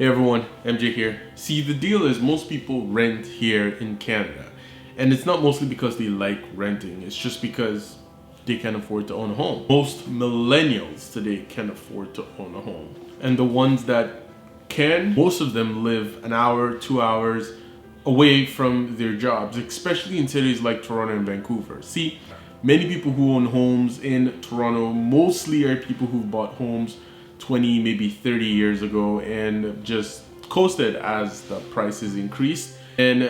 Hey everyone, MJ here. See, the deal is most people rent here in Canada. And it's not mostly because they like renting, it's just because they can afford to own a home. Most millennials today can afford to own a home. And the ones that can, most of them live an hour, 2 hours away from their jobs, especially in cities like Toronto and Vancouver. See, many people who own homes in Toronto mostly are people who bought homes 20, maybe 30 years ago and just coasted as the prices increased. And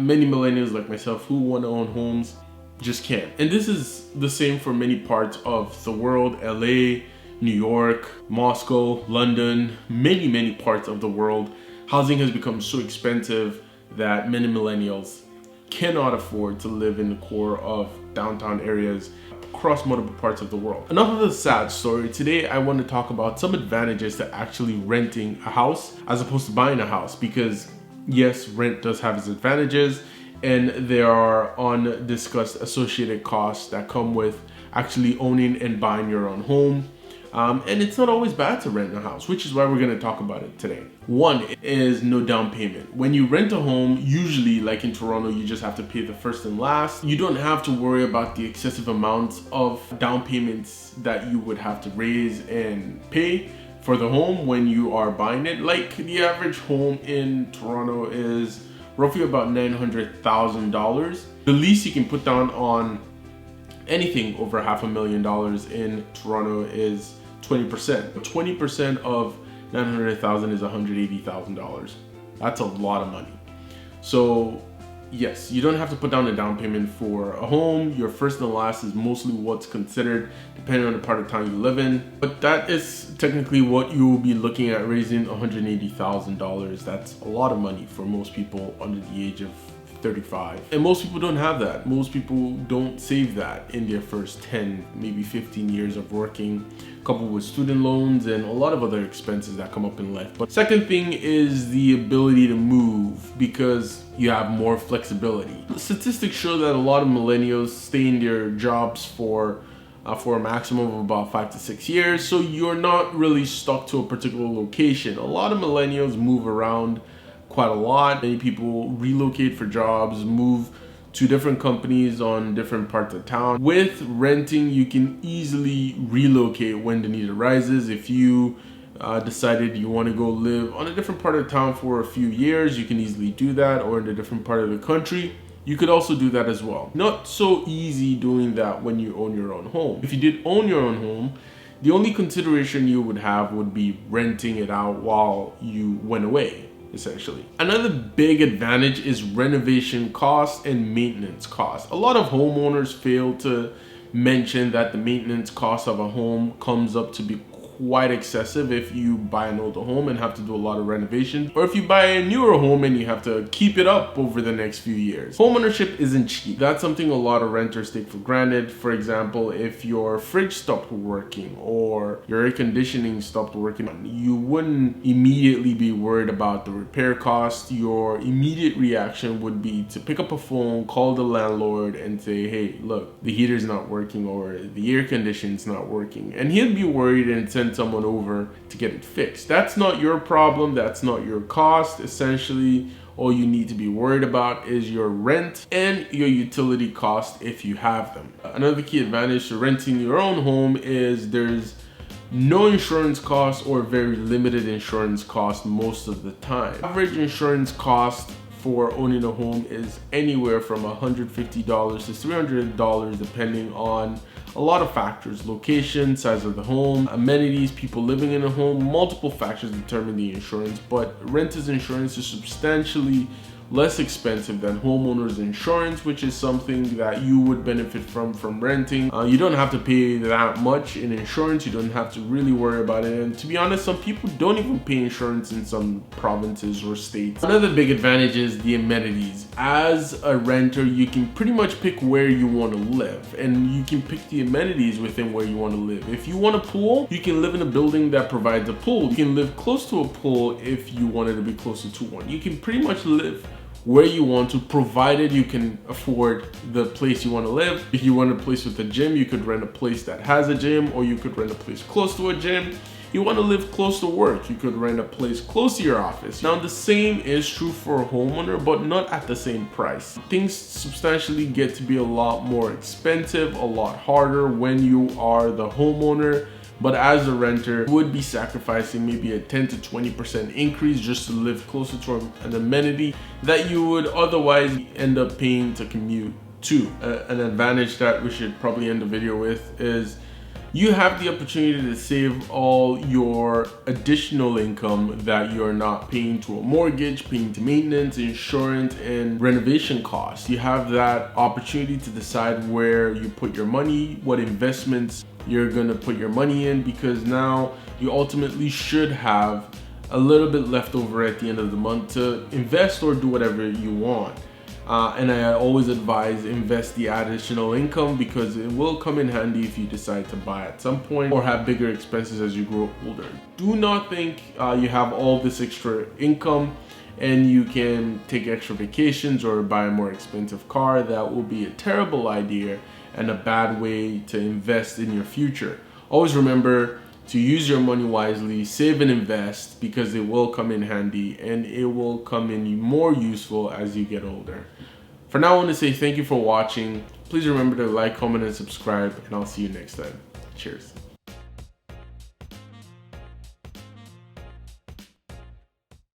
many millennials like myself who want to own homes just can't. And this is the same for many parts of the world: LA, New York, Moscow, London, many parts of the world. Housing has become so expensive that many millennials cannot afford to live in the core of downtown areas across multiple parts of the world. Enough of the sad story. Today I want to talk about some advantages to actually renting a house as opposed to buying a house, because yes, rent does have its advantages and there are undiscussed associated costs that come with actually owning and buying your own home. And it's not always bad to rent a house, which is why we're going to talk about it today. One is no down payment. When you rent a home, usually like in Toronto, you just have to pay the first and last. You don't have to worry about the excessive amounts of down payments that you would have to raise and pay for the home when you are buying it. Like the average home in Toronto is roughly about $900,000. The least you can put down on anything over $500,000 in Toronto is 20%. 20% of 900,000 is $180,000. That's a lot of money. So yes, you don't have to put down a down payment for a home. Your first and last is mostly what's considered, depending on the part of town you live in. But that is technically what you will be looking at, raising $180,000. That's a lot of money for most people under the age of 35. And most people don't have that. Most people don't save that in their first 10, maybe 15 years of working, coupled with student loans and a lot of other expenses that come up in life. But second thing is the ability to move, because you have more flexibility. Statistics show that a lot of millennials stay in their jobs for a maximum of about 5 to 6 years. So you're not really stuck to a particular location. A lot of millennials move around quite a lot. Many people relocate for jobs, move to different companies on different parts of town. With renting, you can easily relocate when the need arises. If you decided you want to go live on a different part of town for a few years, you can easily do that, or in a different part of the country, you could also do that as well. Not so easy doing that when you own your own home. If you did own your own home, the only consideration you would have would be renting it out while you went away, essentially. Another big advantage is renovation cost and maintenance cost. A lot of homeowners fail to mention that the maintenance cost of a home comes up to be quite excessive if you buy an older home and have to do a lot of renovations, or if you buy a newer home and you have to keep it up over the next few years. Homeownership isn't cheap. That's something a lot of renters take for granted. For example, if your fridge stopped working or your air conditioning stopped working, you wouldn't immediately be worried about the repair cost. Your immediate reaction would be to pick up a phone, call the landlord and say, hey, look, the heater's not working or the air conditioning's not working. And he'll be worried and send someone over to get it fixed. That's not your problem. That's not your cost. Essentially, all you need to be worried about is your rent and your utility cost if you have them. Another key advantage to renting your own home is there's no insurance cost or very limited insurance cost most of the time. Average insurance cost for owning a home is anywhere from $150 to $300 depending on a lot of factors: location, size of the home, amenities, people living in a home. Multiple factors determine the insurance, but renter's insurance is substantially less expensive than homeowner's insurance, which is something that you would benefit from renting. You don't have to pay that much in insurance. You don't have to really worry about it. And to be honest, some people don't even pay insurance in some provinces or states. Another big advantage is the amenities. As a renter, you can pretty much pick where you want to live, and you can pick the amenities within where you want to live. If you want a pool, you can live in a building that provides a pool. You can live close to a pool if you wanted to be closer to one. You can pretty much live where you want to, provided you can afford the place you want to live. If you want a place with a gym, you could rent a place that has a gym, or you could rent a place close to a gym. you want to live close to work, you could rent a place close to your office. Now the same is true for a homeowner, but not at the same price. Things substantially get to be a lot more expensive, a lot harder when you are the homeowner. But as a renter, you would be sacrificing maybe a 10 to 20% increase just to live closer to an amenity that you would otherwise end up paying to commute to. An advantage that we should probably end the video with is you have the opportunity to save all your additional income that you're not paying to a mortgage, paying to maintenance, insurance, and renovation costs. You have that opportunity to decide where you put your money, what investments you're gonna put your money in, because now you ultimately should have a little bit left over at the end of the month to invest or do whatever you want. And I always advise invest the additional income because it will come in handy if you decide to buy at some point or have bigger expenses as you grow older. Do not think you have all this extra income and you can take extra vacations or buy a more expensive car. That will be a terrible idea and a bad way to invest in your future. Always remember to use your money wisely, save and invest, because it will come in handy and it will come in more useful as you get older. For now, I want to say thank you for watching. Please remember to like, comment, and subscribe, and I'll see you next time. Cheers.